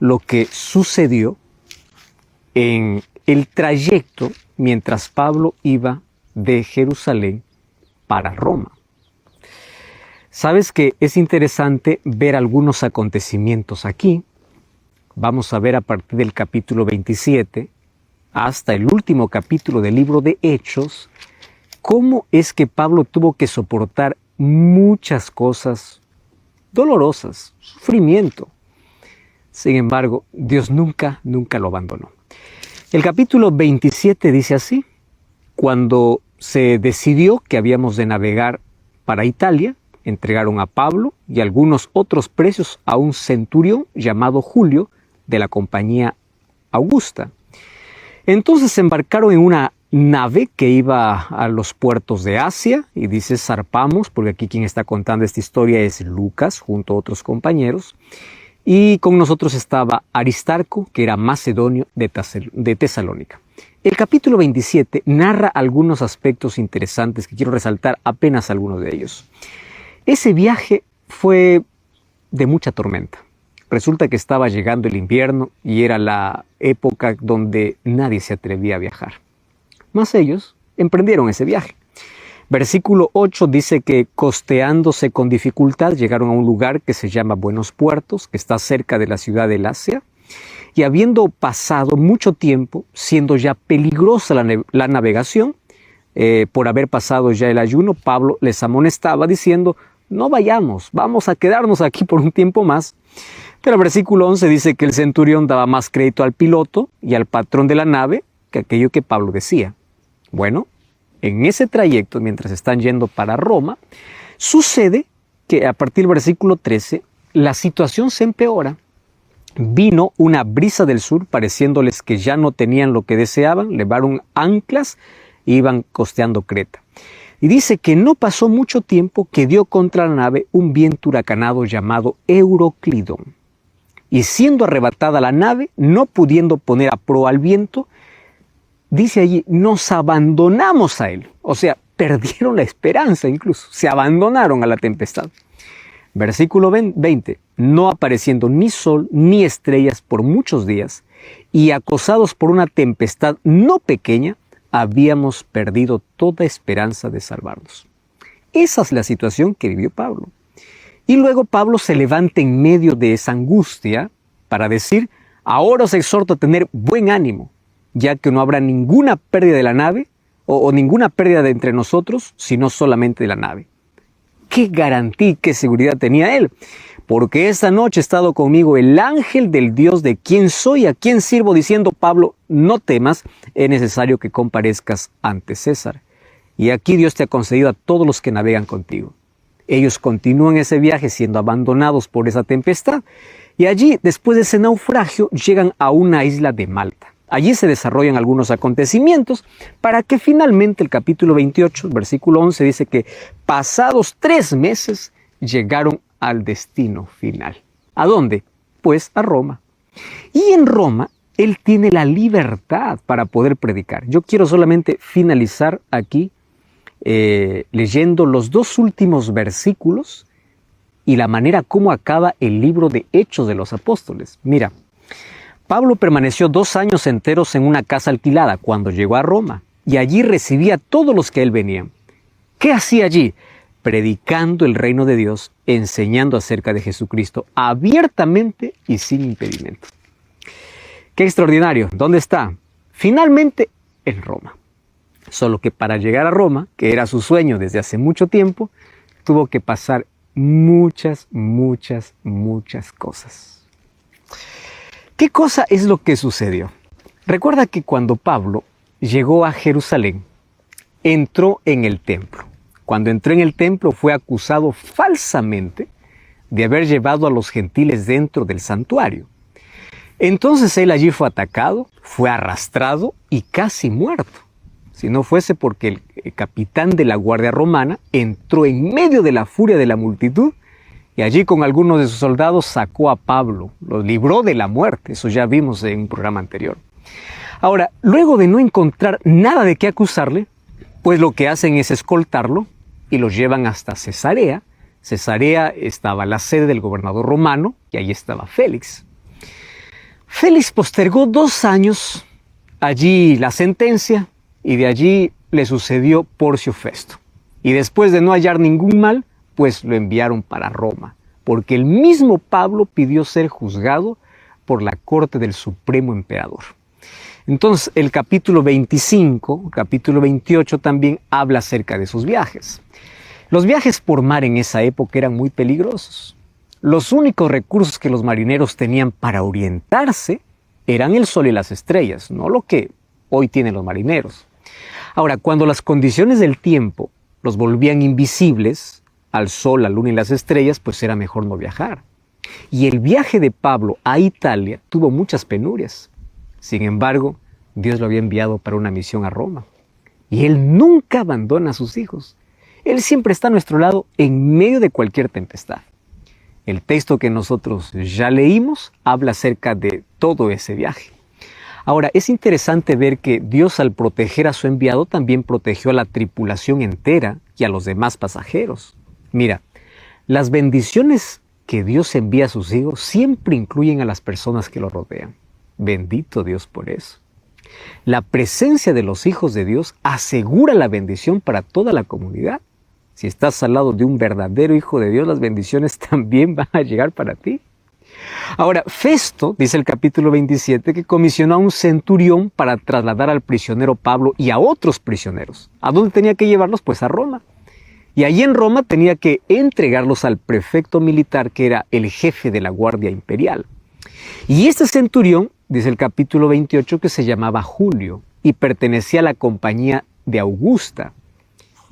lo que sucedió en el trayecto mientras Pablo iba de Jerusalén para Roma. Sabes que es interesante ver algunos acontecimientos aquí. Vamos a ver a partir del capítulo 27 hasta el último capítulo del libro de Hechos, cómo es que Pablo tuvo que soportar muchas cosas dolorosas, sufrimiento. Sin embargo, Dios nunca lo abandonó. El capítulo 27 dice así: cuando se decidió que habíamos de navegar para Italia, entregaron a Pablo y algunos otros presos a un centurión llamado Julio de la compañía Augusta. Entonces se embarcaron en una nave que iba a los puertos de Asia, y dice zarpamos, porque aquí quien está contando esta historia es Lucas junto a otros compañeros, y con nosotros estaba Aristarco, que era macedonio de Tesalónica. El capítulo 27 narra algunos aspectos interesantes que quiero resaltar, apenas algunos de ellos. Ese viaje fue de mucha tormenta. Resulta que estaba llegando el invierno y era la época donde nadie se atrevía a viajar. Mas ellos emprendieron ese viaje. Versículo 8 dice que costeándose con dificultad llegaron a un lugar que se llama Buenos Puertos, que está cerca de la ciudad de Lasea, y habiendo pasado mucho tiempo, siendo ya peligrosa la navegación, por haber pasado ya el ayuno, Pablo les amonestaba diciendo: no vayamos, vamos a quedarnos aquí por un tiempo más. Pero el versículo 11 dice que el centurión daba más crédito al piloto y al patrón de la nave que aquello que Pablo decía. Bueno, en ese trayecto, mientras están yendo para Roma, sucede que a partir del versículo 13, la situación se empeora. Vino una brisa del sur, pareciéndoles que ya no tenían lo que deseaban, levaron anclas e iban costeando Creta. Y dice que no pasó mucho tiempo que dio contra la nave un viento huracanado llamado Euroclidón. Y siendo arrebatada la nave, no pudiendo poner a proa al viento, dice allí, nos abandonamos a él. O sea, perdieron la esperanza incluso, se abandonaron a la tempestad. Versículo 20, no apareciendo ni sol ni estrellas por muchos días, y acosados por una tempestad no pequeña, habíamos perdido toda esperanza de salvarnos. Esa es la situación que vivió Pablo. Y luego Pablo se levanta en medio de esa angustia para decir: ahora os exhorto a tener buen ánimo, ya que no habrá ninguna pérdida de la nave o ninguna pérdida de entre nosotros, sino solamente de la nave. ¿Qué garantía y qué seguridad tenía él? Porque esta noche ha estado conmigo el ángel del Dios de quien soy, a quien sirvo, diciendo: Pablo, no temas, es necesario que comparezcas ante César. Y aquí Dios te ha concedido a todos los que navegan contigo. Ellos continúan ese viaje siendo abandonados por esa tempestad. Y allí, después de ese naufragio, llegan a una isla de Malta. Allí se desarrollan algunos acontecimientos para que finalmente el capítulo 28, versículo 11, dice que pasados 3 meses llegaron al destino final. ¿A dónde? Pues a Roma. Y en Roma él tiene la libertad para poder predicar. Yo quiero solamente finalizar aquí leyendo los 2 últimos versículos y la manera como acaba el libro de Hechos de los Apóstoles. Mira, Pablo permaneció 2 años enteros en una casa alquilada cuando llegó a Roma, y allí recibía a todos los que a él venían. ¿Qué hacía allí? Predicando el reino de Dios, enseñando acerca de Jesucristo abiertamente y sin impedimento. ¡Qué extraordinario! ¿Dónde está? Finalmente en Roma. Solo que para llegar a Roma, que era su sueño desde hace mucho tiempo, tuvo que pasar muchas cosas. ¿Qué cosa es lo que sucedió? Recuerda que cuando Pablo llegó a Jerusalén, entró en el templo. Cuando entró en el templo fue acusado falsamente de haber llevado a los gentiles dentro del santuario. Entonces él allí fue atacado, fue arrastrado y casi muerto. Si no fuese porque el capitán de la guardia romana entró en medio de la furia de la multitud y allí con algunos de sus soldados sacó a Pablo, lo libró de la muerte. Eso ya vimos en un programa anterior. Ahora, luego de no encontrar nada de qué acusarle, pues lo que hacen es escoltarlo y lo llevan hasta Cesarea. Cesarea estaba la sede del gobernador romano y ahí estaba Félix. Félix postergó 2 años allí la sentencia y de allí le sucedió Porcio Festo. Y después de no hallar ningún mal, pues lo enviaron para Roma, porque el mismo Pablo pidió ser juzgado por la corte del Supremo Emperador. Entonces, el capítulo 25, capítulo 28 también habla acerca de sus viajes. Los viajes por mar en esa época eran muy peligrosos. Los únicos recursos que los marineros tenían para orientarse eran el sol y las estrellas, no lo que hoy tienen los marineros. Ahora, cuando las condiciones del tiempo los volvían invisibles al sol, la luna y las estrellas, pues era mejor no viajar. Y el viaje de Pablo a Italia tuvo muchas penurias. Sin embargo, Dios lo había enviado para una misión a Roma. Y Él nunca abandona a sus hijos. Él siempre está a nuestro lado en medio de cualquier tempestad. El texto que nosotros ya leímos habla acerca de todo ese viaje. Ahora, es interesante ver que Dios, al proteger a su enviado, también protegió a la tripulación entera y a los demás pasajeros. Mira, las bendiciones que Dios envía a sus hijos siempre incluyen a las personas que lo rodean. Bendito Dios por eso. La presencia de los hijos de Dios asegura la bendición para toda la comunidad. Si estás al lado de un verdadero hijo de Dios, las bendiciones también van a llegar para ti. Ahora, Festo, dice el capítulo 27, que comisionó a un centurión para trasladar al prisionero Pablo y a otros prisioneros. ¿A dónde tenía que llevarlos? Pues a Roma. Y allí en Roma tenía que entregarlos al prefecto militar, que era el jefe de la Guardia Imperial. Y este centurión, dice el capítulo 28, que se llamaba Julio y pertenecía a la compañía de Augusta.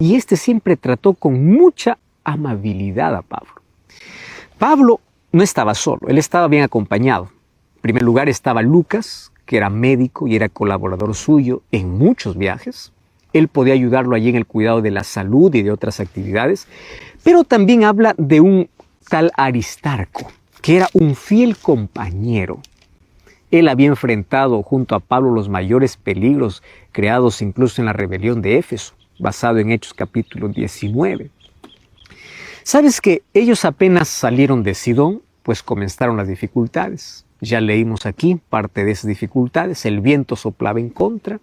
Y este siempre trató con mucha amabilidad a Pablo. Pablo no estaba solo, él estaba bien acompañado. En primer lugar estaba Lucas, que era médico y era colaborador suyo en muchos viajes. Él podía ayudarlo allí en el cuidado de la salud y de otras actividades. Pero también habla de un tal Aristarco, que era un fiel compañero. Él había enfrentado junto a Pablo los mayores peligros creados incluso en la rebelión de Éfeso, basado en Hechos capítulo 19. ¿Sabes que ellos apenas salieron de Sidón? Pues comenzaron las dificultades. Ya leímos aquí parte de esas dificultades. El viento soplaba en contra,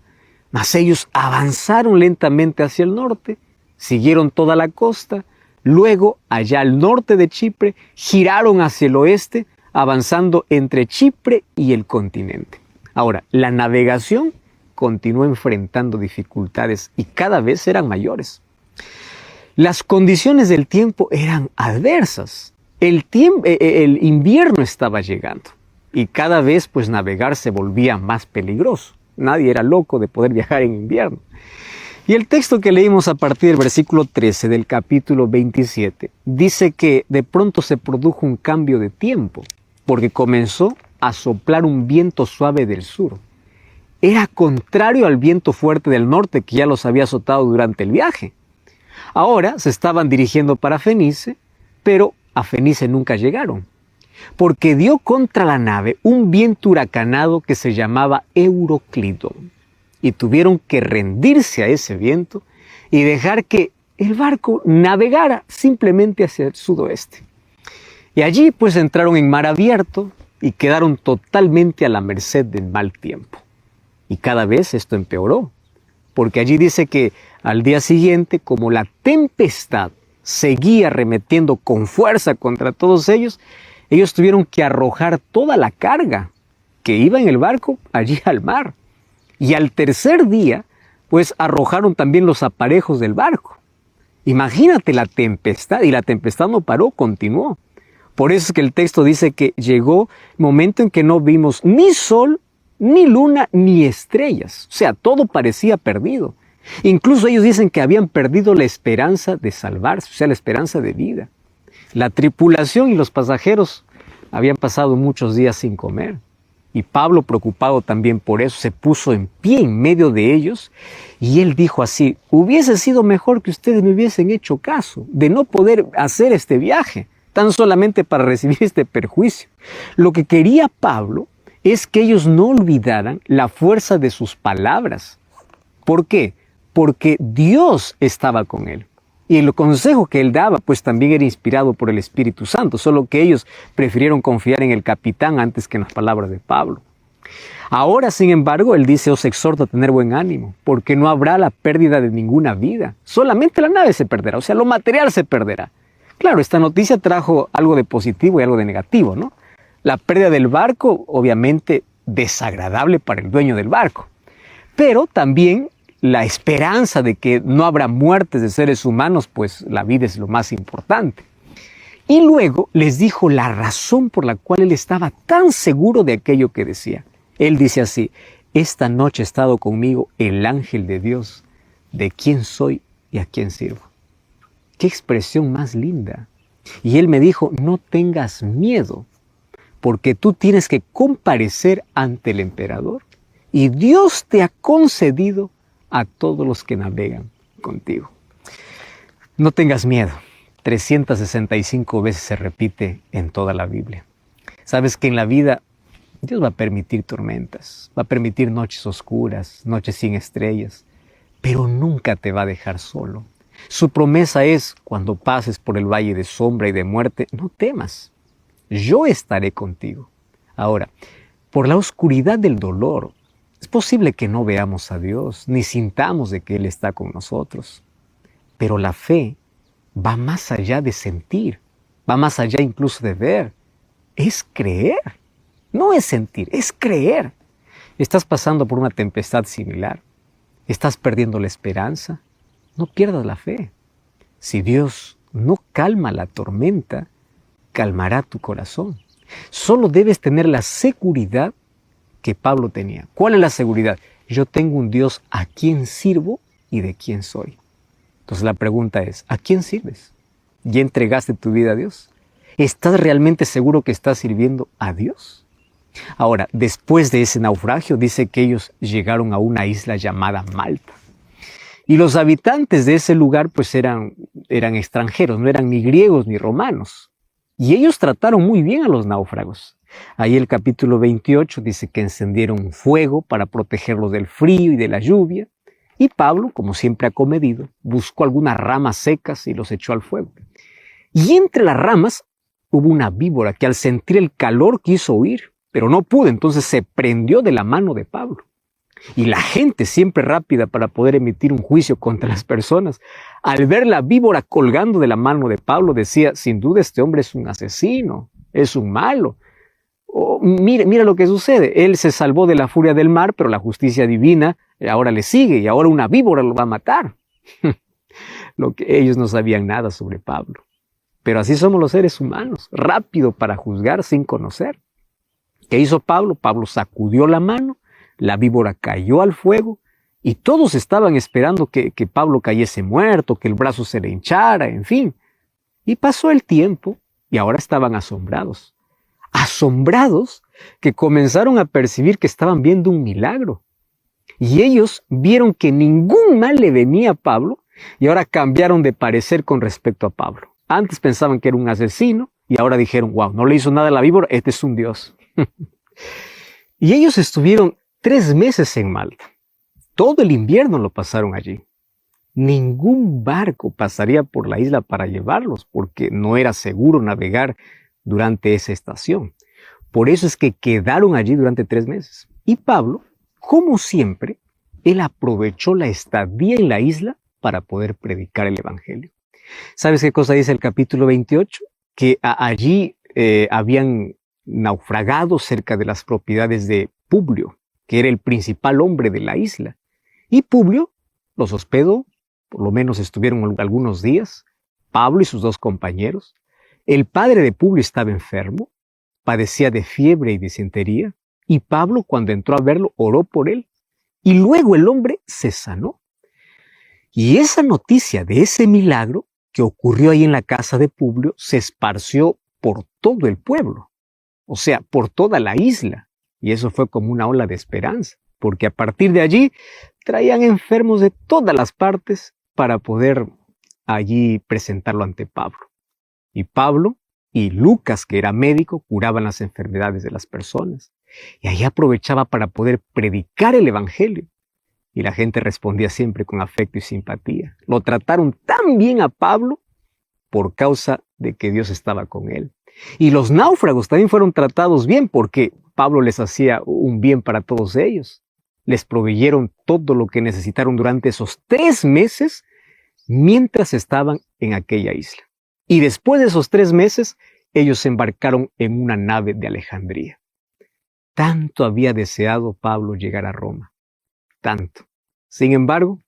mas ellos avanzaron lentamente hacia el norte, siguieron toda la costa, luego allá al norte de Chipre, giraron hacia el oeste, avanzando entre Chipre y el continente. Ahora, la navegación continuó enfrentando dificultades y cada vez eran mayores. Las condiciones del tiempo eran adversas. El invierno estaba llegando y cada vez pues navegar se volvía más peligroso. Nadie era loco de poder viajar en invierno. Y el texto que leímos a partir del versículo 13 del capítulo 27 dice que de pronto se produjo un cambio de tiempo porque comenzó a soplar un viento suave del sur. Era contrario al viento fuerte del norte que ya los había azotado durante el viaje. Ahora se estaban dirigiendo para Fenice, pero a Fenice nunca llegaron, porque dio contra la nave un viento huracanado que se llamaba Euroclidón, y tuvieron que rendirse a ese viento y dejar que el barco navegara simplemente hacia el sudoeste. Y allí pues entraron en mar abierto y quedaron totalmente a la merced del mal tiempo. Y cada vez esto empeoró, porque allí dice que al día siguiente, como la tempestad seguía arremetiendo con fuerza contra todos ellos tuvieron que arrojar toda la carga que iba en el barco allí al mar. Y al tercer día, pues arrojaron también los aparejos del barco. Imagínate la tempestad, y la tempestad no paró, continuó. Por eso es que el texto dice que llegó momento en que no vimos ni sol, ni luna, ni estrellas. O sea, todo parecía perdido. Incluso ellos dicen que habían perdido la esperanza de salvarse, o sea, la esperanza de vida. La tripulación y los pasajeros habían pasado muchos días sin comer. Y Pablo, preocupado también por eso, se puso en pie en medio de ellos y él dijo así: hubiese sido mejor que ustedes me hubiesen hecho caso de no poder hacer este viaje, tan solamente para recibir este perjuicio. Lo que quería Pablo es que ellos no olvidaran la fuerza de sus palabras. ¿Por qué? Porque Dios estaba con él. Y el consejo que él daba, pues también era inspirado por el Espíritu Santo, solo que ellos prefirieron confiar en el capitán antes que en las palabras de Pablo. Ahora, sin embargo, él dice, os exhorto a tener buen ánimo, porque no habrá la pérdida de ninguna vida. Solamente la nave se perderá, o sea, lo material se perderá. Claro, esta noticia trajo algo de positivo y algo de negativo, ¿no? La pérdida del barco, obviamente, desagradable para el dueño del barco. Pero también la esperanza de que no habrá muertes de seres humanos, pues la vida es lo más importante. Y luego les dijo la razón por la cual él estaba tan seguro de aquello que decía. Él dice así, esta noche ha estado conmigo el ángel de Dios, de quién soy y a quién sirvo. ¡Qué expresión más linda! Y él me dijo, no tengas miedo, porque tú tienes que comparecer ante el emperador y Dios te ha concedido a todos los que navegan contigo. No tengas miedo. 365 veces se repite en toda la Biblia. Sabes que en la vida Dios va a permitir tormentas, va a permitir noches oscuras, noches sin estrellas, pero nunca te va a dejar solo. Su promesa es, cuando pases por el valle de sombra y de muerte, no temas, yo estaré contigo. Ahora, por la oscuridad del dolor, es posible que no veamos a Dios, ni sintamos de que Él está con nosotros. Pero la fe va más allá de sentir, va más allá incluso de ver. Es creer, no es sentir, es creer. Estás pasando por una tempestad similar, estás perdiendo la esperanza, no pierdas la fe. Si Dios no calma la tormenta, calmará tu corazón. Solo debes tener la seguridad que Pablo tenía. ¿Cuál es la seguridad? Yo tengo un Dios a quien sirvo y de quién soy. Entonces la pregunta es, ¿a quién sirves? ¿Ya entregaste tu vida a Dios? ¿Estás realmente seguro que estás sirviendo a Dios? Ahora, después de ese naufragio, dice que ellos llegaron a una isla llamada Malta. Y los habitantes de ese lugar pues eran extranjeros, no eran ni griegos ni romanos. Y ellos trataron muy bien a los náufragos. Ahí el capítulo 28 dice que encendieron un fuego para protegerlos del frío y de la lluvia. Y Pablo, como siempre acomedido, buscó algunas ramas secas y los echó al fuego. Y entre las ramas hubo una víbora que al sentir el calor quiso huir, pero no pudo, entonces se prendió de la mano de Pablo. Y la gente, siempre rápida para poder emitir un juicio contra las personas, al ver la víbora colgando de la mano de Pablo, decía, sin duda este hombre es un asesino, es un malo. Oh, mira lo que sucede, él se salvó de la furia del mar, pero la justicia divina ahora le sigue y ahora una víbora lo va a matar. Lo que ellos no sabían nada sobre Pablo. Pero así somos los seres humanos, rápido para juzgar sin conocer. ¿Qué hizo Pablo? Pablo sacudió la mano, la víbora cayó al fuego y todos estaban esperando que Pablo cayese muerto, que el brazo se le hinchara, en fin. Y pasó el tiempo y ahora estaban asombrados. Asombrados que comenzaron a percibir que estaban viendo un milagro. Y ellos vieron que ningún mal le venía a Pablo y ahora cambiaron de parecer con respecto a Pablo. Antes pensaban que era un asesino y ahora dijeron, wow, no le hizo nada a la víbora, este es un Dios. Y ellos estuvieron 3 meses en Malta. Todo el invierno lo pasaron allí. Ningún barco pasaría por la isla para llevarlos porque no era seguro navegar durante esa estación. Por eso es que quedaron allí durante 3 meses. Y Pablo, como siempre, él aprovechó la estadía en la isla para poder predicar el evangelio. ¿Sabes qué cosa dice el capítulo 28? Que allí habían naufragado cerca de las propiedades de Publio, que era el principal hombre de la isla. Y Publio los hospedó, por lo menos estuvieron algunos días, Pablo y sus 2 compañeros. El padre de Publio estaba enfermo, padecía de fiebre y disentería, y Pablo, cuando entró a verlo, oró por él. Y luego el hombre se sanó. Y esa noticia de ese milagro que ocurrió ahí en la casa de Publio se esparció por todo el pueblo, o sea, por toda la isla. Y eso fue como una ola de esperanza, porque a partir de allí traían enfermos de todas las partes para poder allí presentarlo ante Pablo. Y Pablo y Lucas, que era médico, curaban las enfermedades de las personas. Y ahí aprovechaba para poder predicar el evangelio. y la gente respondía siempre con afecto y simpatía. Lo trataron tan bien a Pablo por causa de que Dios estaba con él. Y los náufragos también fueron tratados bien porque Pablo les hacía un bien para todos ellos. Les proveyeron todo lo que necesitaron durante esos 3 meses mientras estaban en aquella isla. Y después de esos 3 meses, ellos se embarcaron en una nave de Alejandría. Tanto había deseado Pablo llegar a Roma. Tanto. Sin embargo,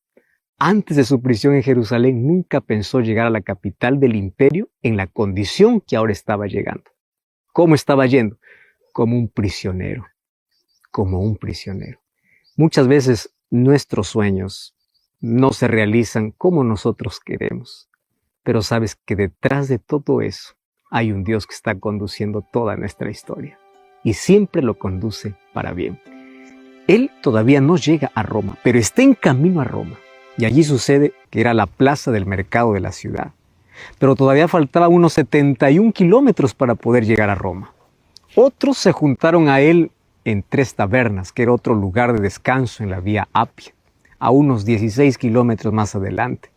antes de su prisión en Jerusalén, nunca pensó llegar a la capital del imperio en la condición que ahora estaba llegando. ¿Cómo estaba yendo? Como un prisionero. Como un prisionero. Muchas veces nuestros sueños no se realizan como nosotros queremos. Pero sabes que detrás de todo eso hay un Dios que está conduciendo toda nuestra historia. Y siempre lo conduce para bien. Él todavía no llega a Roma, pero está en camino a Roma. Y allí sucede que era la plaza del mercado de la ciudad. Pero todavía faltaban unos 71 kilómetros para poder llegar a Roma. Otros se juntaron a él en 3 tabernas, que era otro lugar de descanso en la vía Apia, a unos 16 kilómetros más adelante.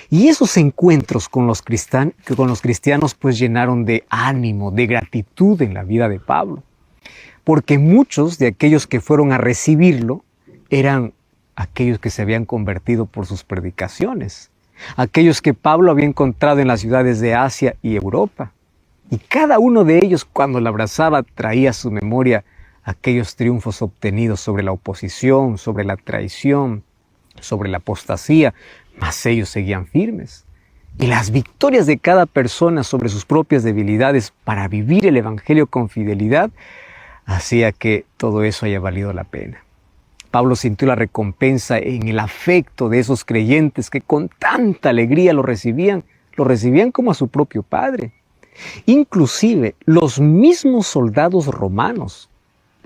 Y esos encuentros con los cristianos pues llenaron de ánimo, de gratitud en la vida de Pablo. Porque muchos de aquellos que fueron a recibirlo eran aquellos que se habían convertido por sus predicaciones, aquellos que Pablo había encontrado en las ciudades de Asia y Europa. Y cada uno de ellos, cuando la abrazaba, traía a su memoria aquellos triunfos obtenidos sobre la oposición, sobre la traición, sobre la apostasía, mas ellos seguían firmes. Y las victorias de cada persona sobre sus propias debilidades para vivir el Evangelio con fidelidad hacía que todo eso haya valido la pena. Pablo sintió la recompensa en el afecto de esos creyentes que con tanta alegría lo recibían como a su propio padre. Inclusive los mismos soldados romanos,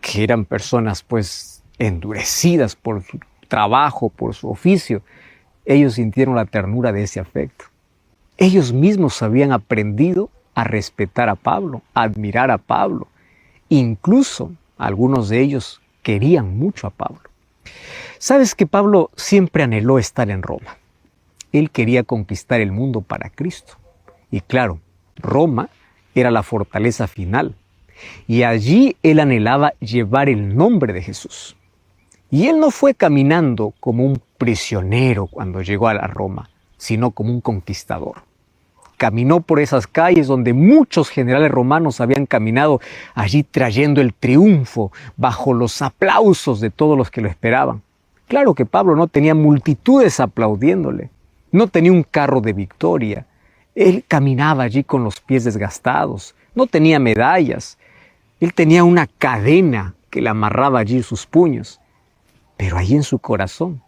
que eran personas pues endurecidas por su trabajo, por su oficio, ellos sintieron la ternura de ese afecto. Ellos mismos habían aprendido a respetar a Pablo, a admirar a Pablo. Incluso algunos de ellos querían mucho a Pablo. Sabes que Pablo siempre anheló estar en Roma. Él quería conquistar el mundo para Cristo. Y claro, Roma era la fortaleza final. Y allí él anhelaba llevar el nombre de Jesús. Y él no fue caminando como un prisionero cuando llegó a Roma, sino como un conquistador. Caminó por esas calles donde muchos generales romanos habían caminado, allí trayendo el triunfo bajo los aplausos de todos los que lo esperaban. Claro que Pablo no tenía multitudes aplaudiéndole, no tenía un carro de victoria. Él caminaba allí con los pies desgastados, no tenía medallas. Él tenía una cadena que le amarraba allí sus puños. Pero allí en su corazón,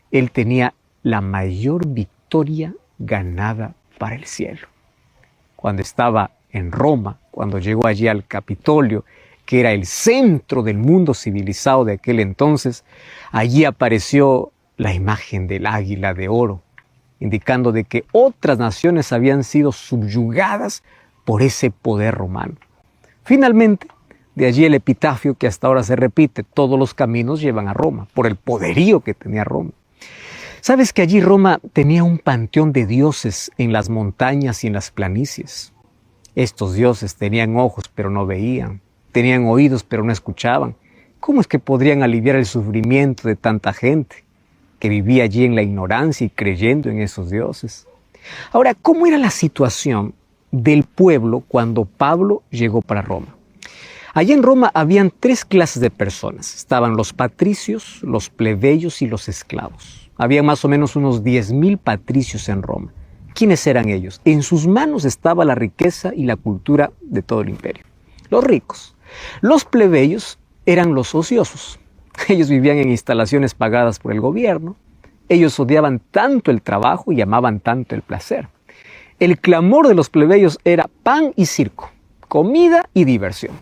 él tenía la mayor victoria ganada para el cielo. Cuando estaba en Roma, cuando llegó allí al Capitolio, que era el centro del mundo civilizado de aquel entonces, allí apareció la imagen del águila de oro, indicando de que otras naciones habían sido subyugadas por ese poder romano. Finalmente, de allí el epitafio que hasta ahora se repite: todos los caminos llevan a Roma, por el poderío que tenía Roma. ¿Sabes que allí Roma tenía un panteón de dioses en las montañas y en las planicies? Estos dioses tenían ojos pero no veían, tenían oídos pero no escuchaban. ¿Cómo es que podrían aliviar el sufrimiento de tanta gente que vivía allí en la ignorancia y creyendo en esos dioses? Ahora, ¿cómo era la situación del pueblo cuando Pablo llegó para Roma? Allí en Roma habían 3 clases de personas. Estaban los patricios, los plebeyos y los esclavos. Había más o menos unos 10,000 patricios en Roma. ¿Quiénes eran ellos? En sus manos estaba la riqueza y la cultura de todo el imperio. Los ricos. Los plebeyos eran los ociosos. Ellos vivían en instalaciones pagadas por el gobierno. Ellos odiaban tanto el trabajo y amaban tanto el placer. El clamor de los plebeyos era pan y circo, comida y diversión.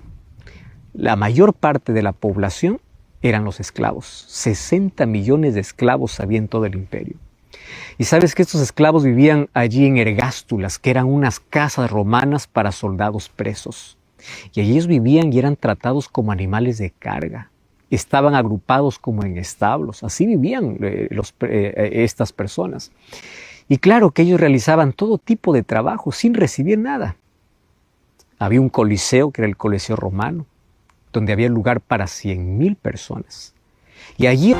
La mayor parte de la población eran los esclavos. 60 millones de esclavos había en todo el imperio. Y sabes que estos esclavos vivían allí en ergástulas, que eran unas casas romanas para soldados presos. Y allí ellos vivían y eran tratados como animales de carga. estaban agrupados como en establos. Así vivían estas personas. Y claro que ellos realizaban todo tipo de trabajo sin recibir nada. Había un coliseo, que era el Coliseo Romano, donde había lugar para 100,000 personas. Y allí...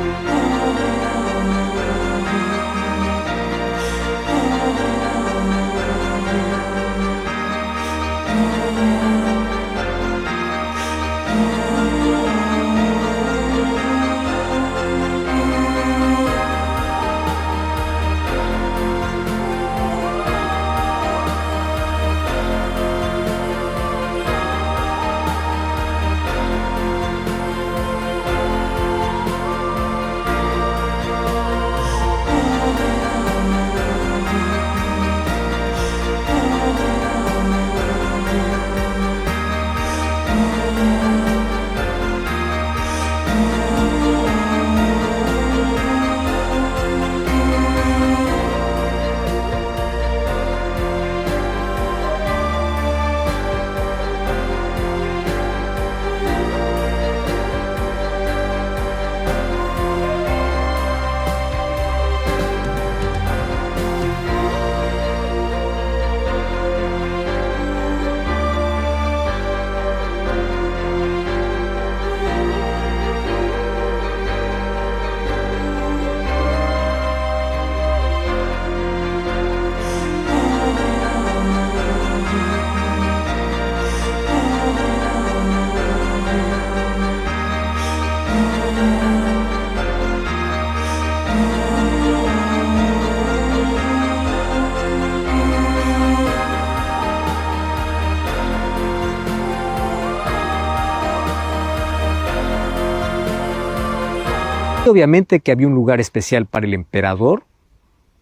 Obviamente que había un lugar especial para el emperador,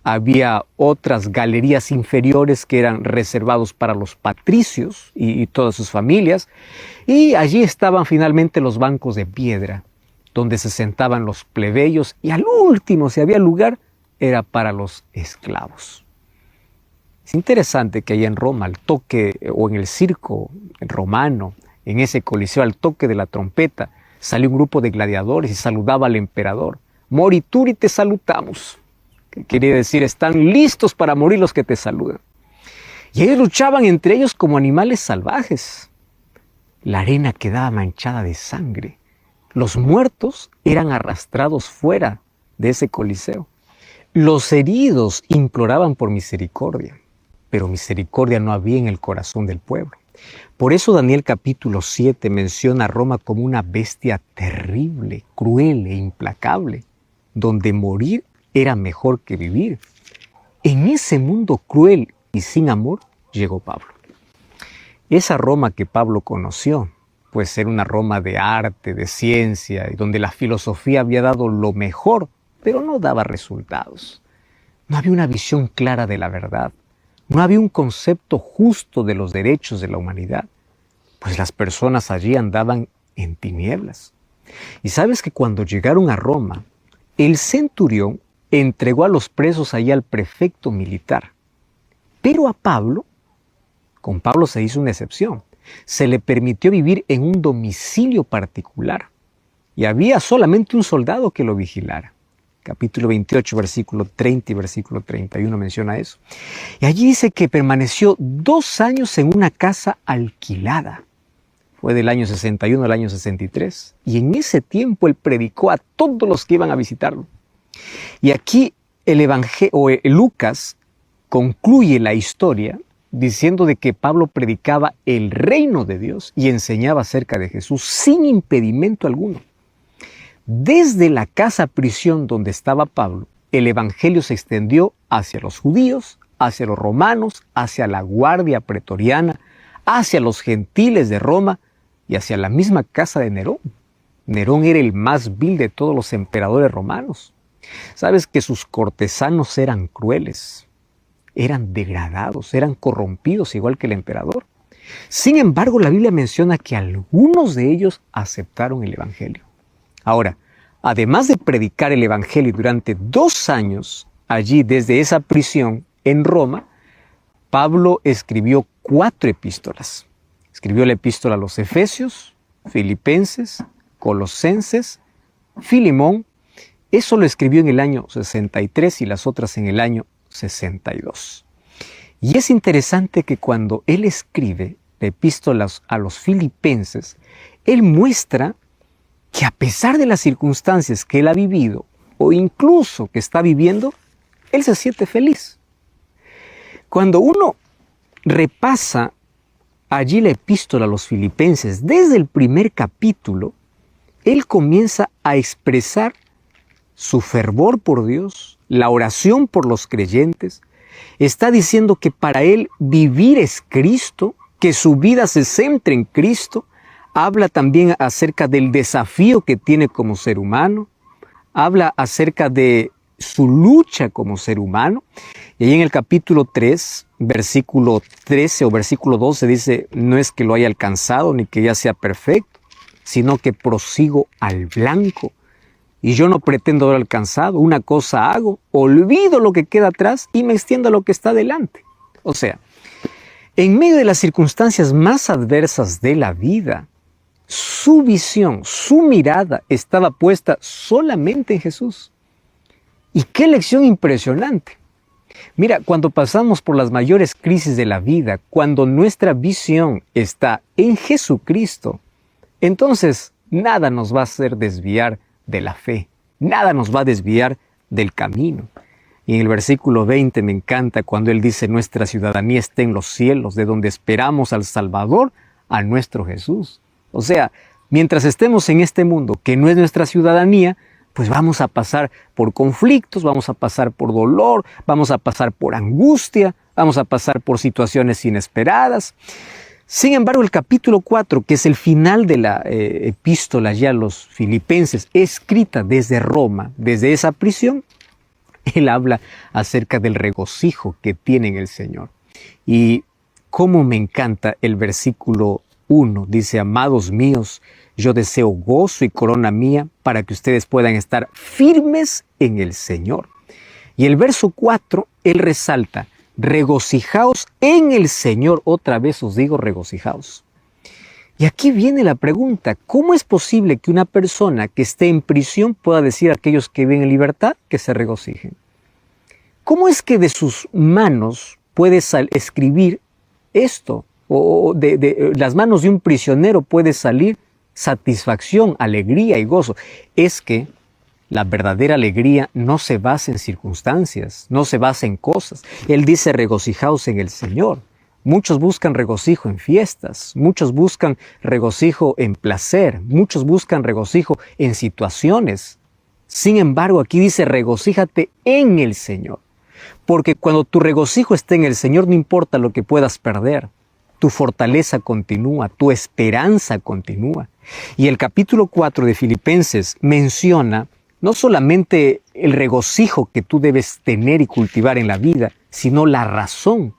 había otras galerías inferiores que eran reservados para los patricios y todas sus familias, y allí estaban finalmente los bancos de piedra, donde se sentaban los plebeyos, y al último, si había lugar, era para los esclavos. Es interesante que allá en Roma, al toque, o en el circo romano, en ese coliseo, al toque de la trompeta, salió un grupo de gladiadores y saludaba al emperador. Morituri, te salutamos. Que quiere decir, están listos para morir los que te saludan. Y ellos luchaban entre ellos como animales salvajes. La arena quedaba manchada de sangre. Los muertos eran arrastrados fuera de ese coliseo. Los heridos imploraban por misericordia, pero misericordia no había en el corazón del pueblo. Por eso Daniel capítulo 7 menciona a Roma como una bestia terrible, cruel e implacable, donde morir era mejor que vivir. En ese mundo cruel y sin amor llegó Pablo. Esa Roma que Pablo conoció, pues era una Roma de arte, de ciencia, donde la filosofía había dado lo mejor, pero no daba resultados. No había una visión clara de la verdad. No había un concepto justo de los derechos de la humanidad, pues las personas allí andaban en tinieblas. Y sabes que cuando llegaron a Roma, el centurión entregó a los presos allí al prefecto militar. Pero a Pablo, con Pablo se hizo una excepción. Se le permitió vivir en un domicilio particular. Y había solamente un soldado que lo vigilara. Capítulo 28, versículo 30 y versículo 31 menciona eso. Y allí dice que permaneció 2 años en una casa alquilada. Fue del año 61 al año 63. Y en ese tiempo él predicó a todos los que iban a visitarlo. Y aquí Lucas concluye la historia diciendo de que Pablo predicaba el reino de Dios y enseñaba acerca de Jesús sin impedimento alguno. Desde la casa prisión donde estaba Pablo, el evangelio se extendió hacia los judíos, hacia los romanos, hacia la guardia pretoriana, hacia los gentiles de Roma y hacia la misma casa de Nerón. Nerón era el más vil de todos los emperadores romanos. Sabes que sus cortesanos eran crueles, eran degradados, eran corrompidos igual que el emperador. Sin embargo, la Biblia menciona que algunos de ellos aceptaron el evangelio. Ahora, además de predicar el evangelio durante 2 años allí desde esa prisión en Roma, Pablo escribió 4 epístolas. Escribió la epístola a los Efesios, Filipenses, Colosenses, Filemón. Eso lo escribió en el año 63 y las otras en el año 62. Y es interesante que cuando él escribe epístolas a los filipenses, él muestra que a pesar de las circunstancias que él ha vivido o incluso que está viviendo, él se siente feliz. Cuando uno repasa allí la epístola a los filipenses, desde el primer capítulo, él comienza a expresar su fervor por Dios, la oración por los creyentes. Está diciendo que para él vivir es Cristo, que su vida se centra en Cristo. Habla también acerca del desafío que tiene como ser humano. Habla acerca de su lucha como ser humano. Y ahí en el capítulo 3, versículo 13 o versículo 12 dice, no es que lo haya alcanzado ni que ya sea perfecto, sino que prosigo al blanco. Y yo no pretendo haber alcanzado, una cosa hago, olvido lo que queda atrás y me extiendo a lo que está delante. O sea, en medio de las circunstancias más adversas de la vida, su visión, su mirada estaba puesta solamente en Jesús. Y qué lección impresionante. Mira, cuando pasamos por las mayores crisis de la vida, cuando nuestra visión está en Jesucristo, entonces nada nos va a hacer desviar de la fe. Nada nos va a desviar del camino. Y en el versículo 20 me encanta cuando él dice, nuestra ciudadanía está en los cielos, de donde esperamos al Salvador, a nuestro Jesús. O sea, mientras estemos en este mundo, que no es nuestra ciudadanía, pues vamos a pasar por conflictos, vamos a pasar por dolor, vamos a pasar por angustia, vamos a pasar por situaciones inesperadas. Sin embargo, el capítulo 4, que es el final de la epístola ya a los filipenses, escrita desde Roma, desde esa prisión, él habla acerca del regocijo que tiene en el Señor. Y cómo me encanta el versículo 1, dice, amados míos, yo deseo gozo y corona mía para que ustedes puedan estar firmes en el Señor. Y el verso 4, él resalta, regocijaos en el Señor. Otra vez os digo, regocijaos. Y aquí viene la pregunta, ¿cómo es posible que una persona que esté en prisión pueda decir a aquellos que viven en libertad que se regocijen? ¿Cómo es que de sus manos puede escribir esto? O de las manos de un prisionero puede salir satisfacción, alegría y gozo. Es que la verdadera alegría no se basa en circunstancias, no se basa en cosas. Él dice regocijaos en el Señor. Muchos buscan regocijo en fiestas, muchos buscan regocijo en placer, muchos buscan regocijo en situaciones. Sin embargo, aquí dice regocíjate en el Señor. Porque cuando tu regocijo esté en el Señor, no importa lo que puedas perder. Tu fortaleza continúa, tu esperanza continúa. Y el capítulo 4 de Filipenses menciona no solamente el regocijo que tú debes tener y cultivar en la vida, sino la razón.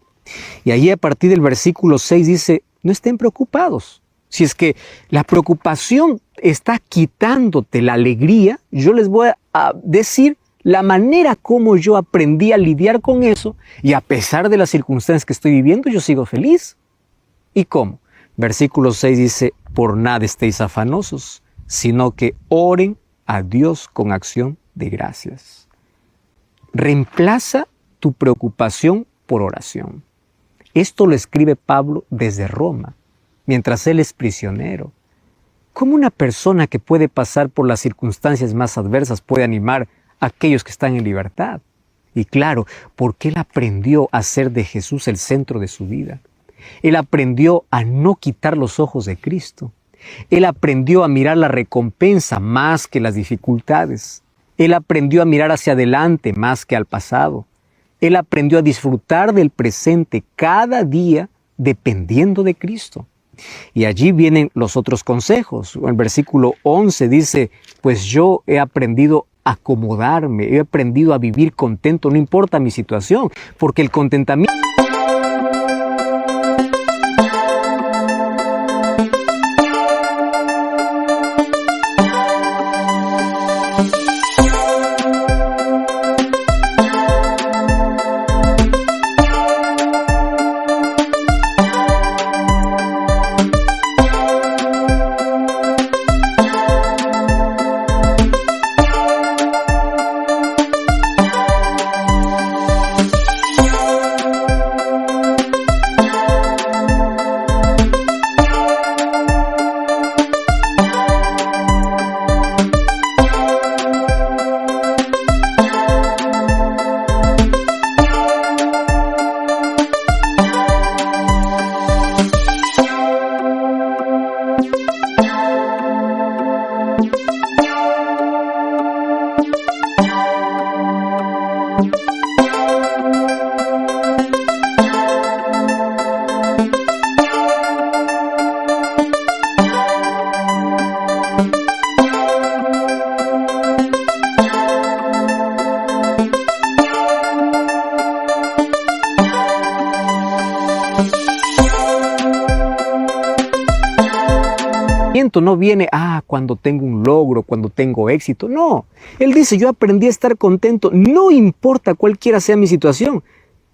Y allí a partir del versículo 6 dice, no estén preocupados. Si es que la preocupación está quitándote la alegría, yo les voy a decir la manera como yo aprendí a lidiar con eso y a pesar de las circunstancias que estoy viviendo, yo sigo feliz. ¿Y cómo? Versículo 6 dice, por nada estéis afanosos, sino que oren a Dios con acción de gracias. Reemplaza tu preocupación por oración. Esto lo escribe Pablo desde Roma, mientras él es prisionero. ¿Cómo una persona que puede pasar por las circunstancias más adversas puede animar a aquellos que están en libertad? Y claro, porque él aprendió a ser de Jesús el centro de su vida. Él aprendió a no quitar los ojos de Cristo. Él aprendió a mirar la recompensa más que las dificultades. Él aprendió a mirar hacia adelante más que al pasado. Él aprendió a disfrutar del presente cada día dependiendo de Cristo. Y allí vienen los otros consejos. El versículo 11 dice, pues yo he aprendido a acomodarme, he aprendido a vivir contento, no importa mi situación, porque el contentamiento... No viene, cuando tengo un logro, cuando tengo éxito. No, él dice, yo aprendí a estar contento, no importa cualquiera sea mi situación.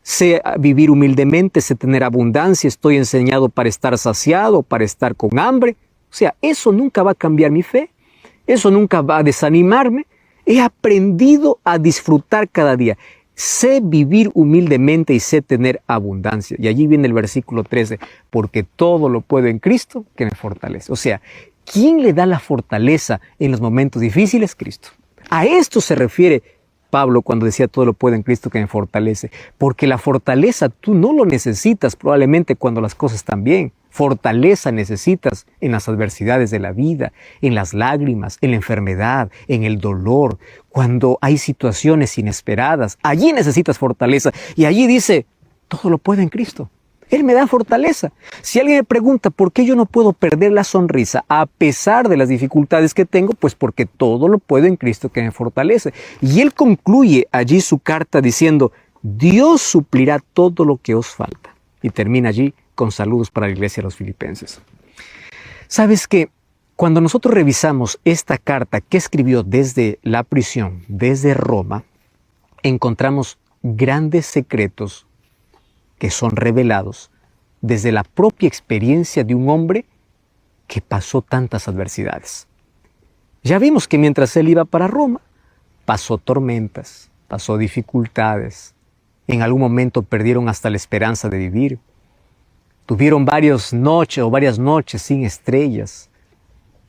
Sé vivir humildemente, sé tener abundancia, estoy enseñado para estar saciado, para estar con hambre. O sea, eso nunca va a cambiar mi fe, eso nunca va a desanimarme. He aprendido a disfrutar cada día. Sé vivir humildemente y sé tener abundancia. Y allí viene el versículo 13, porque todo lo puedo en Cristo que me fortalece. O sea, ¿quién le da la fortaleza en los momentos difíciles? Cristo. A esto se refiere Pablo cuando decía todo lo puedo en Cristo que me fortalece. Porque la fortaleza tú no lo necesitas probablemente cuando las cosas están bien. Fortaleza necesitas en las adversidades de la vida, en las lágrimas, en la enfermedad, en el dolor, cuando hay situaciones inesperadas. Allí necesitas fortaleza. Y allí dice, todo lo puedo en Cristo. Él me da fortaleza. Si alguien me pregunta por qué yo no puedo perder la sonrisa a pesar de las dificultades que tengo, pues porque todo lo puedo en Cristo que me fortalece. Y él concluye allí su carta diciendo, Dios suplirá todo lo que os falta. Y termina allí con saludos para la iglesia de los filipenses. ¿Sabes qué? Cuando nosotros revisamos esta carta que escribió desde la prisión, desde Roma, encontramos grandes secretos que son revelados desde la propia experiencia de un hombre que pasó tantas adversidades. Ya vimos que mientras él iba para Roma, pasó tormentas, pasó dificultades, en algún momento perdieron hasta la esperanza de vivir, tuvieron varias noches sin estrellas.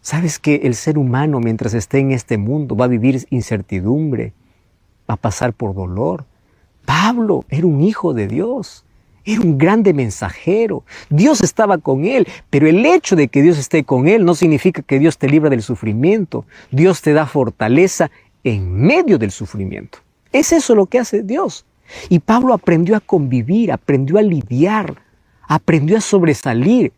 ¿Sabes que el ser humano mientras esté en este mundo va a vivir incertidumbre, va a pasar por dolor? Pablo era un hijo de Dios. Era un grande mensajero. Dios estaba con él, pero el hecho de que Dios esté con él no significa que Dios te libra del sufrimiento. Dios te da fortaleza en medio del sufrimiento. Es eso lo que hace Dios. Y Pablo aprendió a convivir, aprendió a lidiar, aprendió a sobresalir.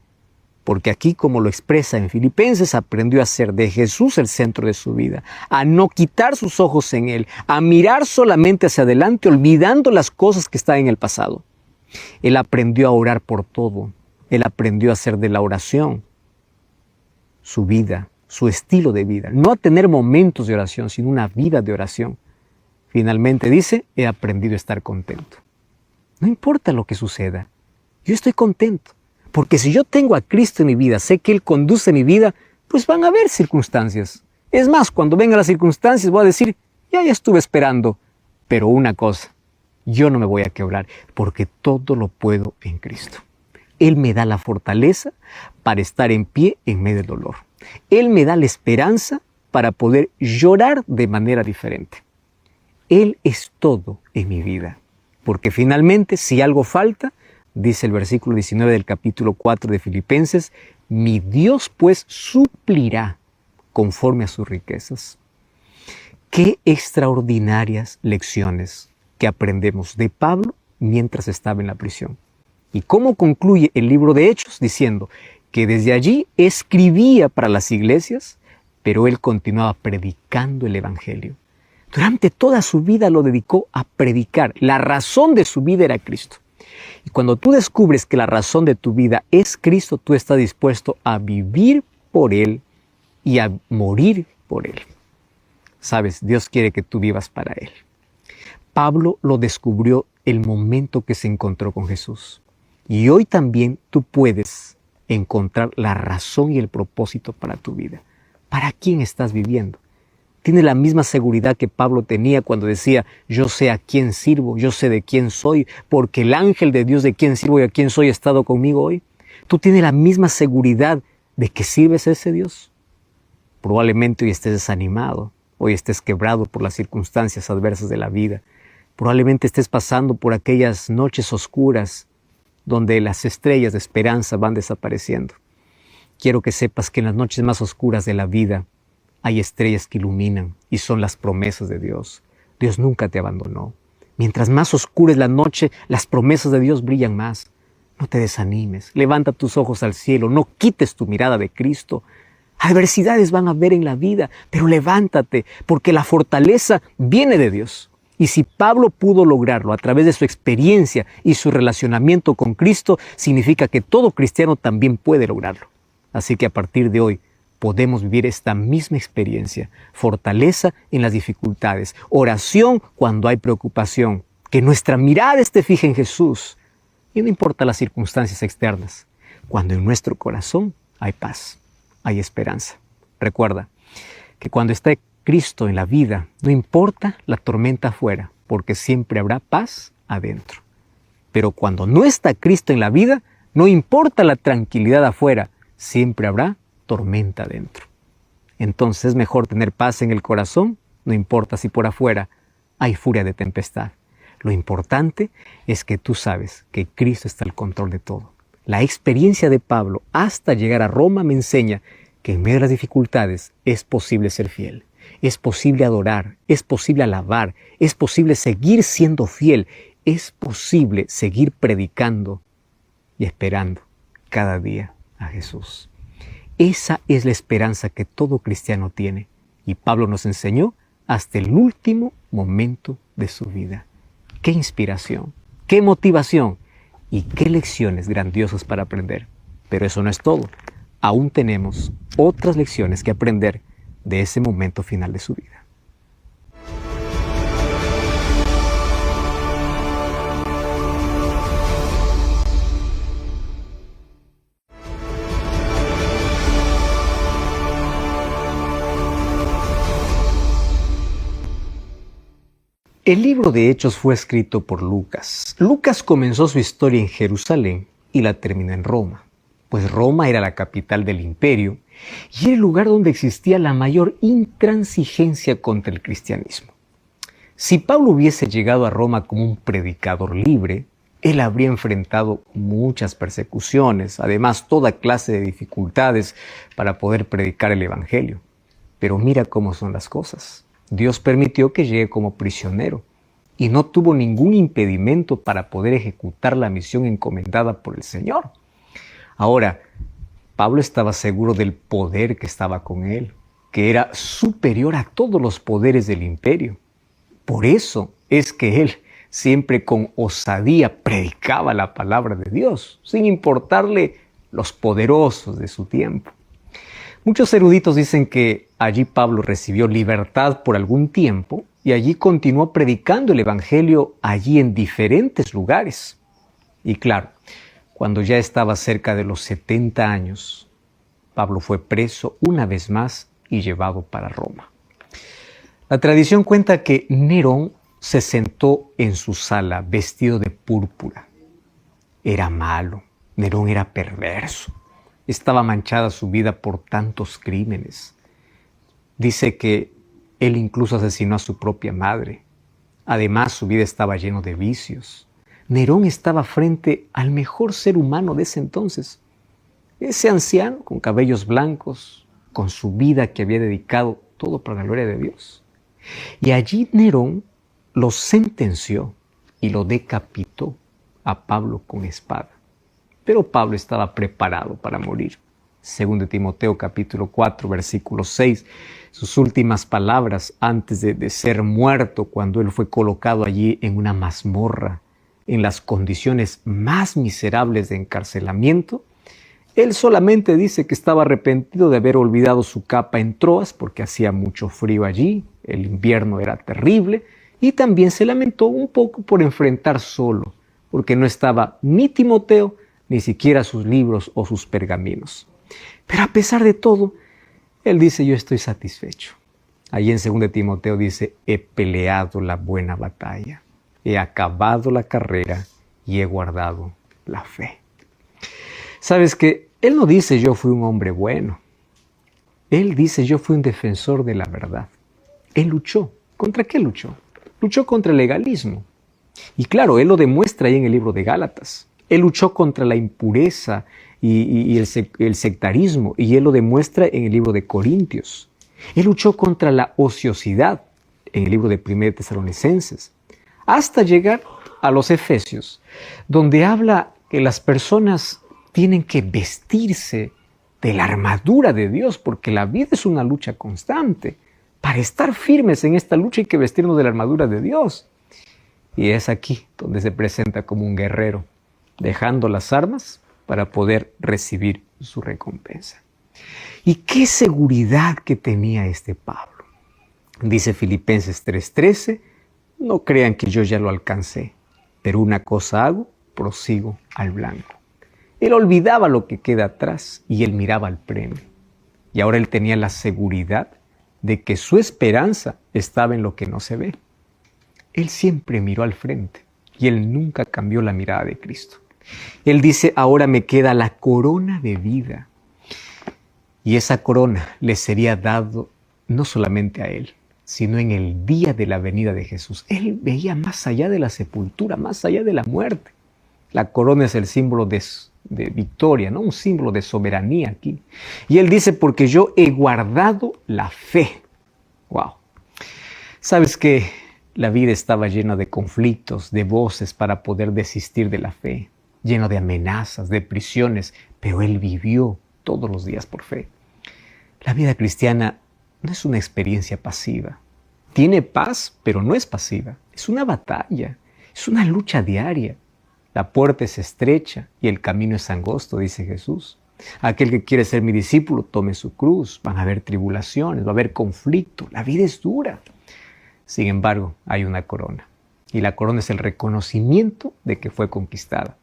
Porque aquí, como lo expresa en Filipenses, aprendió a ser de Jesús el centro de su vida, a no quitar sus ojos en Él, a mirar solamente hacia adelante, olvidando las cosas que están en el pasado. Él aprendió a orar por todo. Él aprendió a hacer de la oración su vida, su estilo de vida. No a tener momentos de oración, sino una vida de oración. Finalmente dice, he aprendido a estar contento. No importa lo que suceda, yo estoy contento. Porque si yo tengo a Cristo en mi vida, sé que Él conduce mi vida, pues van a haber circunstancias. Es más, cuando vengan las circunstancias voy a decir, ya estuve esperando. Pero una cosa, yo no me voy a quebrar, porque todo lo puedo en Cristo. Él me da la fortaleza para estar en pie en medio del dolor. Él me da la esperanza para poder llorar de manera diferente. Él es todo en mi vida. Porque finalmente, si algo falta, dice el versículo 19 del capítulo 4 de Filipenses, mi Dios pues suplirá conforme a sus riquezas. Qué extraordinarias lecciones que aprendemos de Pablo mientras estaba en la prisión. Y cómo concluye el libro de Hechos diciendo que desde allí escribía para las iglesias, pero él continuaba predicando el evangelio. Durante toda su vida lo dedicó a predicar. La razón de su vida era Cristo. Y cuando tú descubres que la razón de tu vida es Cristo, tú estás dispuesto a vivir por Él y a morir por Él. Sabes, Dios quiere que tú vivas para Él. Pablo lo descubrió el momento que se encontró con Jesús. Y hoy también tú puedes encontrar la razón y el propósito para tu vida. ¿Para quién estás viviendo? Tiene la misma seguridad que Pablo tenía cuando decía, yo sé a quién sirvo, yo sé de quién soy, porque el ángel de Dios de quién sirvo y a quién soy ha estado conmigo hoy. ¿Tú tienes la misma seguridad de que sirves a ese Dios? Probablemente hoy estés desanimado, hoy estés quebrado por las circunstancias adversas de la vida. Probablemente estés pasando por aquellas noches oscuras donde las estrellas de esperanza van desapareciendo. Quiero que sepas que en las noches más oscuras de la vida, hay estrellas que iluminan y son las promesas de Dios. Dios nunca te abandonó. Mientras más oscura es la noche, las promesas de Dios brillan más. No te desanimes, levanta tus ojos al cielo, no quites tu mirada de Cristo. Adversidades van a haber en la vida, pero levántate, porque la fortaleza viene de Dios. Y si Pablo pudo lograrlo a través de su experiencia y su relacionamiento con Cristo, significa que todo cristiano también puede lograrlo. Así que a partir de hoy podemos vivir esta misma experiencia. Fortaleza en las dificultades, oración cuando hay preocupación, que nuestra mirada esté fija en Jesús. Y no importa las circunstancias externas, cuando en nuestro corazón hay paz, hay esperanza. Recuerda que cuando está Cristo en la vida, no importa la tormenta afuera, porque siempre habrá paz adentro. Pero cuando no está Cristo en la vida, no importa la tranquilidad afuera, siempre habrá tormenta adentro. Entonces es mejor tener paz en el corazón, no importa si por afuera hay furia de tempestad. Lo importante es que tú sabes que Cristo está al control de todo. La experiencia de Pablo hasta llegar a Roma me enseña que en medio de las dificultades es posible ser fiel. Es posible adorar, es posible alabar, es posible seguir siendo fiel, es posible seguir predicando y esperando cada día a Jesús. Esa es la esperanza que todo cristiano tiene y Pablo nos enseñó hasta el último momento de su vida. ¡Qué inspiración! ¡Qué motivación! Y qué lecciones grandiosas para aprender. Pero eso no es todo. Aún tenemos otras lecciones que aprender de ese momento final de su vida. El libro de Hechos fue escrito por Lucas. Lucas comenzó su historia en Jerusalén y la terminó en Roma, pues Roma era la capital del imperio y era el lugar donde existía la mayor intransigencia contra el cristianismo. Si Pablo hubiese llegado a Roma como un predicador libre, él habría enfrentado muchas persecuciones, además toda clase de dificultades para poder predicar el evangelio. Pero mira cómo son las cosas. Dios permitió que llegue como prisionero y no tuvo ningún impedimento para poder ejecutar la misión encomendada por el Señor. Ahora, Pablo estaba seguro del poder que estaba con él, que era superior a todos los poderes del imperio. Por eso es que él siempre con osadía predicaba la palabra de Dios, sin importarle los poderosos de su tiempo. Muchos eruditos dicen que allí Pablo recibió libertad por algún tiempo y allí continuó predicando el evangelio allí en diferentes lugares. Y claro, cuando ya estaba cerca de los 70 años, Pablo fue preso una vez más y llevado para Roma. La tradición cuenta que Nerón se sentó en su sala vestido de púrpura. Era malo, Nerón era perverso. Estaba manchada su vida por tantos crímenes. Dice que él incluso asesinó a su propia madre. Además, su vida estaba llena de vicios. Nerón estaba frente al mejor ser humano de ese entonces. Ese anciano con cabellos blancos, con su vida que había dedicado todo para la gloria de Dios. Y allí Nerón lo sentenció y lo decapitó a Pablo con espada. Pero Pablo estaba preparado para morir. Según de Timoteo capítulo 4, versículo 6, sus últimas palabras antes de ser muerto, cuando él fue colocado allí en una mazmorra, en las condiciones más miserables de encarcelamiento, él solamente dice que estaba arrepentido de haber olvidado su capa en Troas porque hacía mucho frío allí, el invierno era terrible, y también se lamentó un poco por enfrentar solo, porque no estaba ni Timoteo, ni siquiera sus libros o sus pergaminos. Pero a pesar de todo, él dice, yo estoy satisfecho. Allí en 2 Timoteo dice, he peleado la buena batalla, he acabado la carrera y he guardado la fe. ¿Sabes qué? Él no dice, yo fui un hombre bueno. Él dice, yo fui un defensor de la verdad. Él luchó. ¿Contra qué luchó? Luchó contra el legalismo. Y claro, él lo demuestra ahí en el libro de Gálatas. Él luchó contra la impureza y el sectarismo, y él lo demuestra en el libro de Corintios. Él luchó contra la ociosidad en el libro de 1 Tesalonicenses, hasta llegar a los Efesios, donde habla que las personas tienen que vestirse de la armadura de Dios, porque la vida es una lucha constante. Para estar firmes en esta lucha hay que vestirnos de la armadura de Dios. Y es aquí donde se presenta como un guerrero, dejando las armas para poder recibir su recompensa. Y qué seguridad que tenía este Pablo. Dice Filipenses 3:13, no crean que yo ya lo alcancé, pero una cosa hago, prosigo al blanco. Él olvidaba lo que queda atrás y él miraba al premio. Y ahora él tenía la seguridad de que su esperanza estaba en lo que no se ve. Él siempre miró al frente y él nunca cambió la mirada de Cristo. Él dice, ahora me queda la corona de vida. Y esa corona le sería dado no solamente a él, sino en el día de la venida de Jesús. Él veía más allá de la sepultura, más allá de la muerte. La corona es el símbolo de victoria, ¿no? Un símbolo de soberanía aquí. Y él dice, porque yo he guardado la fe. ¡Wow! ¿Sabes que la vida estaba llena de conflictos, de voces para poder desistir de la fe? Lleno de amenazas, de prisiones, pero él vivió todos los días por fe. La vida cristiana no es una experiencia pasiva. Tiene paz, pero no es pasiva. Es una batalla, es una lucha diaria. La puerta es estrecha y el camino es angosto, dice Jesús. Aquel que quiere ser mi discípulo, tome su cruz. Van a haber tribulaciones, va a haber conflicto. La vida es dura. Sin embargo, hay una corona. Y la corona es el reconocimiento de que fue conquistada.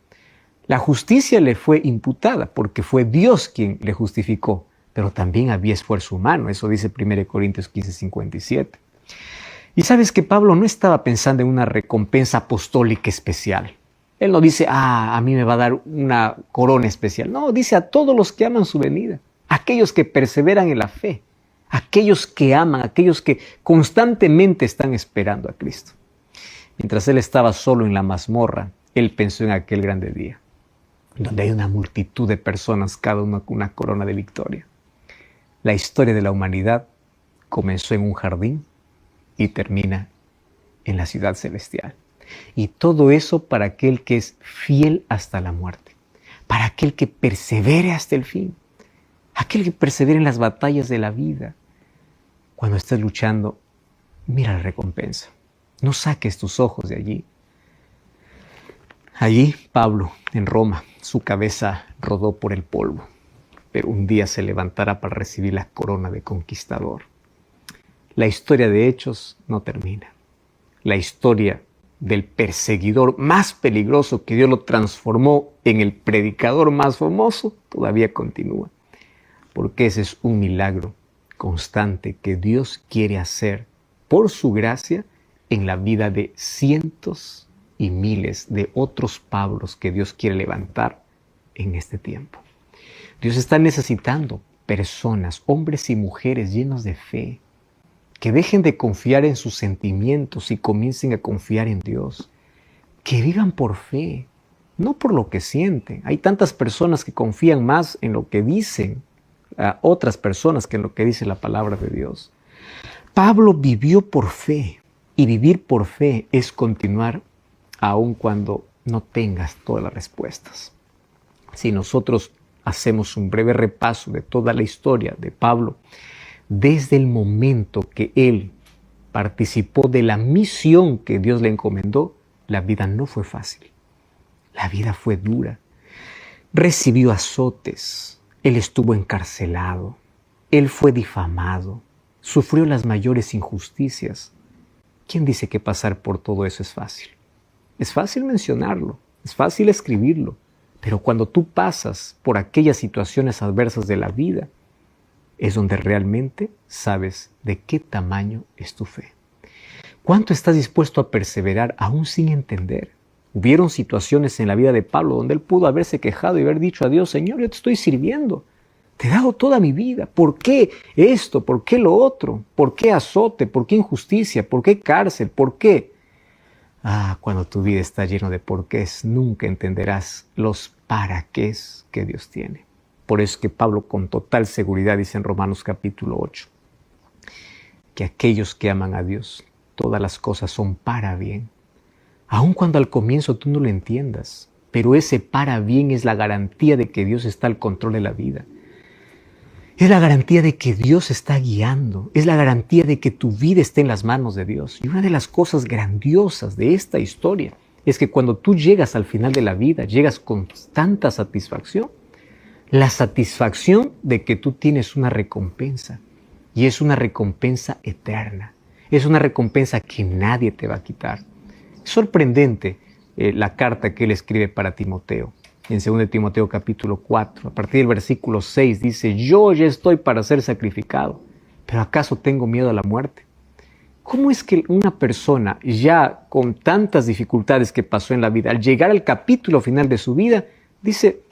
La justicia le fue imputada porque fue Dios quien le justificó, pero también había esfuerzo humano. Eso dice 1 Corintios 15:57. Y sabes que Pablo no estaba pensando en una recompensa apostólica especial. Él no dice, a mí me va a dar una corona especial. No, dice a todos los que aman su venida, aquellos que perseveran en la fe, aquellos que aman, aquellos que constantemente están esperando a Cristo. Mientras él estaba solo en la mazmorra, él pensó en aquel grande día, donde hay una multitud de personas, cada una con una corona de victoria. La historia de la humanidad comenzó en un jardín y termina en la ciudad celestial. Y todo eso para aquel que es fiel hasta la muerte, para aquel que persevere hasta el fin, aquel que persevere en las batallas de la vida. Cuando estés luchando, mira la recompensa. No saques tus ojos de allí. Allí, Pablo, en Roma, su cabeza rodó por el polvo, pero un día se levantará para recibir la corona de conquistador. La historia de Hechos no termina. La historia del perseguidor más peligroso que Dios lo transformó en el predicador más famoso todavía continúa. Porque ese es un milagro constante que Dios quiere hacer por su gracia en la vida de cientos y miles de otros Pablos que Dios quiere levantar en este tiempo. Dios está necesitando personas, hombres y mujeres llenos de fe, que dejen de confiar en sus sentimientos y comiencen a confiar en Dios. Que vivan por fe, no por lo que sienten. Hay tantas personas que confían más en lo que dicen a otras personas que en lo que dice la palabra de Dios. Pablo vivió por fe, y vivir por fe es continuar aun cuando no tengas todas las respuestas. Si nosotros hacemos un breve repaso de toda la historia de Pablo, desde el momento que él participó de la misión que Dios le encomendó, la vida no fue fácil. La vida fue dura. Recibió azotes. Él estuvo encarcelado. Él fue difamado. Sufrió las mayores injusticias. ¿Quién dice que pasar por todo eso es fácil? Es fácil mencionarlo. Es fácil escribirlo. Pero cuando tú pasas por aquellas situaciones adversas de la vida, es donde realmente sabes de qué tamaño es tu fe. ¿Cuánto estás dispuesto a perseverar aún sin entender? Hubieron situaciones en la vida de Pablo donde él pudo haberse quejado y haber dicho a Dios, Señor, yo te estoy sirviendo. Te he dado toda mi vida. ¿Por qué esto? ¿Por qué lo otro? ¿Por qué azote? ¿Por qué injusticia? ¿Por qué cárcel? ¿Por qué? Cuando tu vida está llena de porqués, nunca entenderás los para qué que Dios tiene. Por eso es que Pablo con total seguridad dice en Romanos capítulo 8, que aquellos que aman a Dios, todas las cosas son para bien. Aun cuando al comienzo tú no lo entiendas, pero ese para bien es la garantía de que Dios está al control de la vida. Es la garantía de que Dios está guiando. Es la garantía de que tu vida esté en las manos de Dios. Y una de las cosas grandiosas de esta historia es que cuando tú llegas al final de la vida, llegas con tanta satisfacción. La satisfacción de que tú tienes una recompensa. Y es una recompensa eterna. Es una recompensa que nadie te va a quitar. Es sorprendente la carta que él escribe para Timoteo. En 2 Timoteo capítulo 4, a partir del versículo 6, dice: yo ya estoy para ser sacrificado, pero ¿acaso tengo miedo a la muerte? ¿Cómo es que una persona ya con tantas dificultades que pasó en la vida, al llegar al capítulo final de su vida, dice: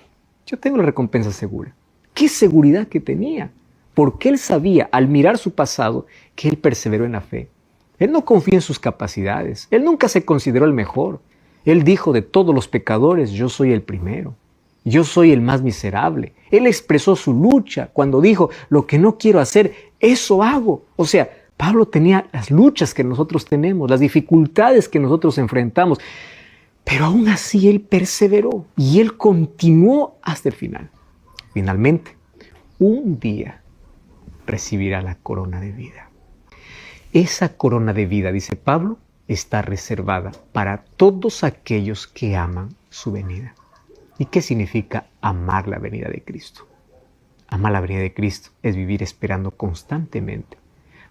yo tengo la recompensa segura? ¿Qué seguridad que tenía? Porque él sabía, al mirar su pasado, que él perseveró en la fe. Él no confía en sus capacidades. Él nunca se consideró el mejor. Él dijo: de todos los pecadores, yo soy el primero. Yo soy el más miserable. Él expresó su lucha cuando dijo: lo que no quiero hacer, eso hago. O sea, Pablo tenía las luchas que nosotros tenemos, las dificultades que nosotros enfrentamos. Pero aún así él perseveró y él continuó hasta el final. Finalmente, un día recibirá la corona de vida. Esa corona de vida, dice Pablo, está reservada para todos aquellos que aman su venida. ¿Y qué significa amar la venida de Cristo? Amar la venida de Cristo es vivir esperando constantemente.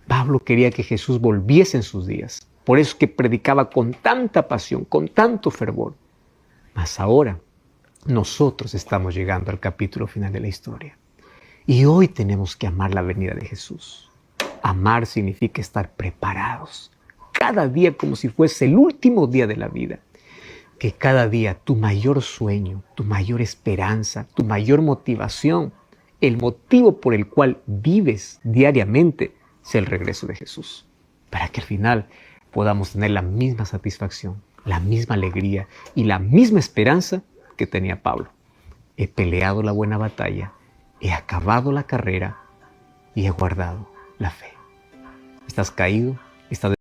Pablo quería que Jesús volviese en sus días. Por eso es que predicaba con tanta pasión, con tanto fervor. Mas ahora nosotros estamos llegando al capítulo final de la historia. Y hoy tenemos que amar la venida de Jesús. Amar significa estar preparados. Cada día como si fuese el último día de la vida. Que cada día tu mayor sueño, tu mayor esperanza, tu mayor motivación, el motivo por el cual vives diariamente, sea el regreso de Jesús. Para que al final podamos tener la misma satisfacción, la misma alegría y la misma esperanza que tenía Pablo. He peleado la buena batalla, he acabado la carrera y he guardado la fe. ¿Estás caído? ¿Estás